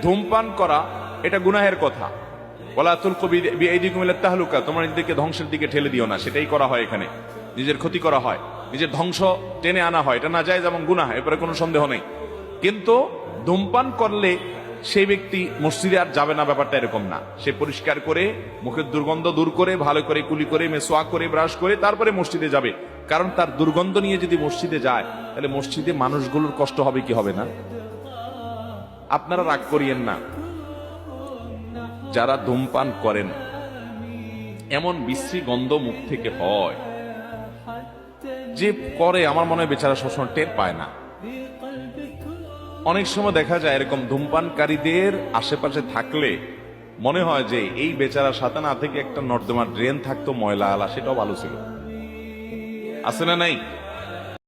ধূমপান করা এটা গুনাহের কথা। ওয়ালা তুলকু বিআইদিকুম ইলা তাহলুকা, তোমরা নিজেদেরকে ধ্বংসের দিকে ঠেলে দিও না, সেটাই করা হয় এখানে। নিজের ক্ষতি করা হয়, নিজের ধ্বংস টেনে আনা হয়, এটা নাজায়েজ এবং গুনাহ, এরপরে কোনো সন্দেহ নেই। কিন্তু ধূমপান করলে সেই ব্যক্তি মসজিদে আর যাবে না, ব্যাপারটা এরকম না। সে পরিষ্কার করে মুখের দুর্গন্ধ দূর করে ভালো করে কুলি করে মেসওয়াক করে ব্রাশ করে তারপরে মসজিদে যাবে। কারণ তার দুর্গন্ধ নিয়ে যদি মসজিদে যায় তাহলে মসজিদে মানুষগুলোর কষ্ট হবে কি হবে না? আপনারা রাগ করিয়েন না, যারা ধূমপান করেন এমন বিশ্রী গন্ধ মুখ থেকে হয় যে করে, আমার মনে হয় বেচারা সবসময় টের পায় না। অনেক সময় দেখা যায় এরকম ধূমপানকারীদের আশেপাশে থাকলে মনে হয় যে এই বেচারার সাথে না থেকে একটা নর্দমার ড্রেন থাকতো ময়লা আলা, সেটাও ভালো ছিল। আছে না নাই?